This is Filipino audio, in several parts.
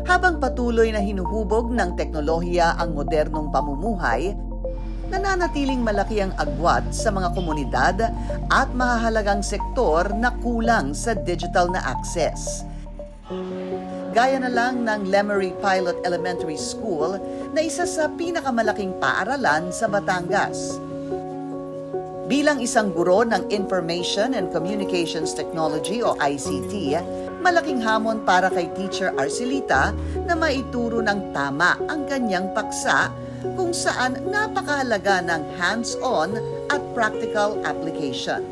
Habang patuloy na hinuhubog ng teknolohiya ang modernong pamumuhay, nananatiling malaki ang agwat sa mga komunidad at mahahalagang sektor na kulang sa digital na access. Gaya na lang ng Lemery Pilot Elementary School na isa sa pinakamalaking paaralan sa Batangas. Bilang isang guro ng Information and Communications Technology o ICT, malaking hamon para kay Teacher Arcelita na maituro ng tama ang kanyang paksa kung saan napakahalaga ng hands-on at practical application.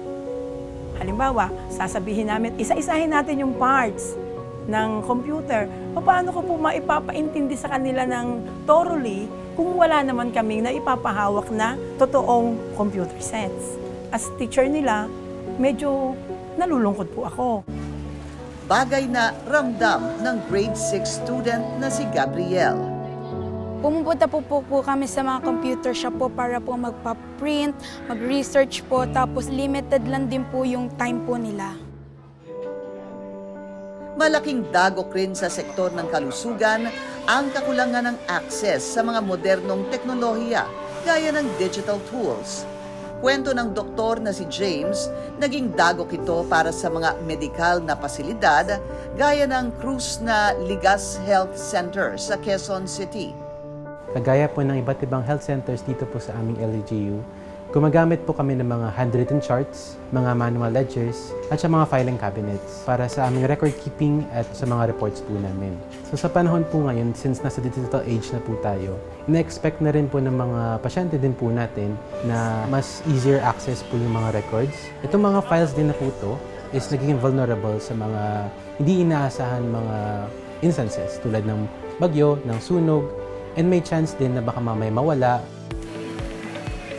Halimbawa, sasabihin namin, isa-isahin natin yung parts ng computer. Paano ko po maipapaintindi sa kanila ng thoroughly kung wala naman kaming na ipapahawak na totoong computer sets? As teacher nila, medyo nalulungkot po ako. Bagay na ramdam ng grade 6 student na si Gabrielle. Pumupunta po kami sa mga computer shop po para po magpa-print, mag-research po, tapos limited lang din po yung time po nila. Malaking dagok rin sa sektor ng kalusugan ang kakulangan ng access sa mga modernong teknolohiya gaya ng digital tools. Kwento ng doktor na si James, naging dagok ito para sa mga medikal na pasilidad gaya ng Cruz na Ligas Health Center sa Quezon City. Kagaya po ng iba't ibang health centers dito po sa aming LGU, gumagamit po kami ng mga handwritten charts, mga manual ledgers, at sa mga filing cabinets para sa aming record keeping at sa mga reports po namin. So sa panahon po ngayon, since nasa digital age na po tayo, ina-expect na rin po ng mga pasyente din po natin na mas easier access po yung mga records. Itong mga files din na po ito is naging vulnerable sa mga hindi inaasahan mga instances tulad ng bagyo, ng sunog, and may chance din na baka mamaya mawala.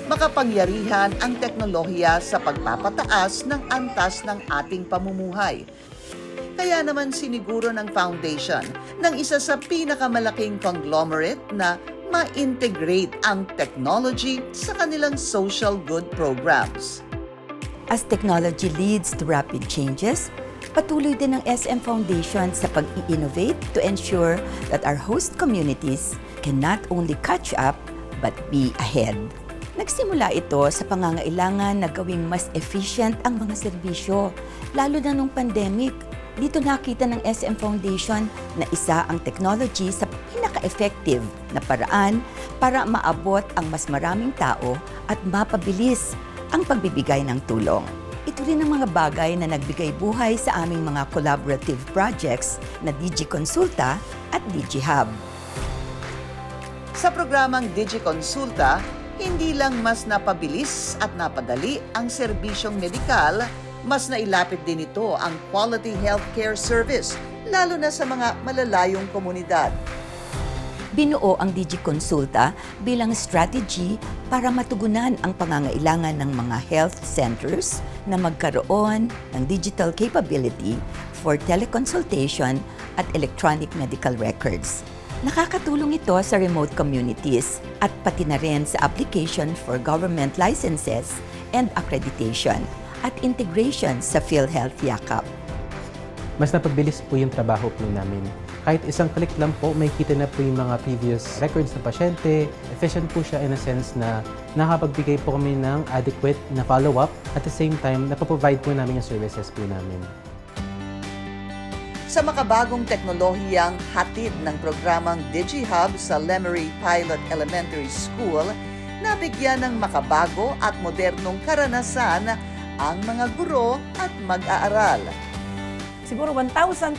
Makapangyarihan ang teknolohiya sa pagpapataas ng antas ng ating pamumuhay. Kaya naman siniguro ng foundation ng isa sa pinakamalaking conglomerate na ma-integrate ang technology sa kanilang social good programs. As technology leads to rapid changes, patuloy din ang SM Foundation sa pag-i-innovate to ensure that our host communities can not only catch up but be ahead. Nagsimula ito sa pangangailangan na gawing mas efficient ang mga serbisyo, lalo na nung pandemic. Dito nakita ng SM Foundation na isa ang technology sa pinaka-effective na paraan para maabot ang mas maraming tao at mapabilis ang pagbibigay ng tulong. Ito rin ang mga bagay na nagbigay buhay sa aming mga collaborative projects na DigiConsulta at DigiHub. Sa programang DigiConsulta, hindi lang mas napabilis at napadali ang serbisyong medikal, mas nailapit din ito ang quality healthcare service, lalo na sa mga malalayong komunidad. Binuo ang DigiConsulta bilang strategy para matugunan ang pangangailangan ng mga health centers na magkaroon ng digital capability for teleconsultation at electronic medical records. Nakakatulong ito sa remote communities at pati na rin sa application for government licenses and accreditation at integration sa PhilHealth Yakap. Mas napabilis po yung trabaho po namin. Kahit isang click lang po, may kita na po yung mga previous records ng pasyente. Efficient po siya in a sense na nakapagbigay po kami ng adequate na follow-up. At the same time, napaprovide po namin yung services po namin. Sa makabagong teknolohiyang hatid ng programang DigiHub sa Lemery Pilot Elementary School, nabigyan ng makabago at modernong karanasan ang mga guro at mag-aaral. Siguro 1,000%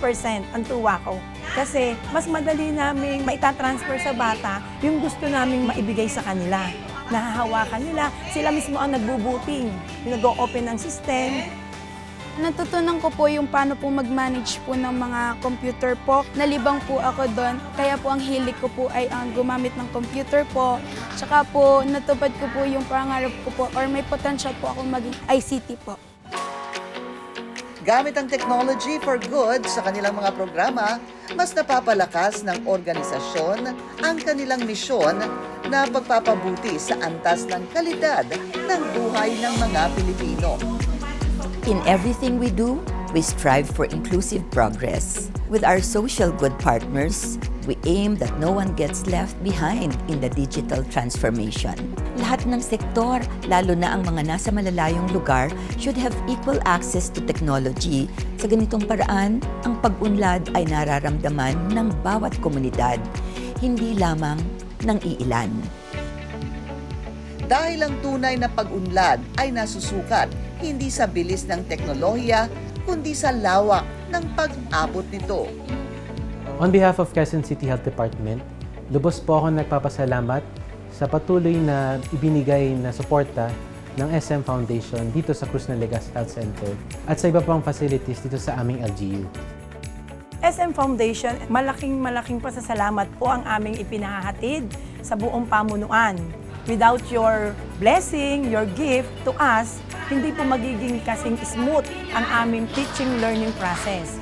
ang tuwa ko. Kasi mas madali naming maitatransfer sa bata yung gusto naming maibigay sa kanila. Nahahawakan nila, sila mismo ang nagbubuting, yung nag-o-open ng system. Natutunan ko po yung paano po mag-manage po ng mga computer po. Nalibang po ako doon, kaya po ang hilig ko po ay ang gumamit ng computer po. Tsaka po natupad ko po yung pangarap ko po or may potential po akong maging ICT po. Gamit ang technology for good sa kanilang mga programa, mas napapalakas ng organisasyon ang kanilang misyon na pagpapabuti sa antas ng kalidad ng buhay ng mga Pilipino. In everything we do, we strive for inclusive progress. With our social good partners, we aim that no one gets left behind in the digital transformation. Lahat ng sektor, lalo na ang mga nasa malalayong lugar, should have equal access to technology. Sa ganitong paraan, ang pag-unlad ay nararamdaman ng bawat komunidad, hindi lamang ng iilan. Dahil ang tunay na pag-unlad ay nasusukat hindi sa bilis ng teknolohiya, kundi sa lawak ng pag-abot nito. On behalf of Quezon City Health Department, lubos po ako nagpapasalamat sa patuloy na ibinigay na suporta ng SM Foundation dito sa Cruz ng Legazpi Health Center at sa iba pang facilities dito sa aming LGU. SM Foundation, malaking pasasalamat po ang aming ipinahahatid sa buong pamunuan. Without your blessing, your gift to us, hindi po magiging kasing smooth ang aming teaching learning process.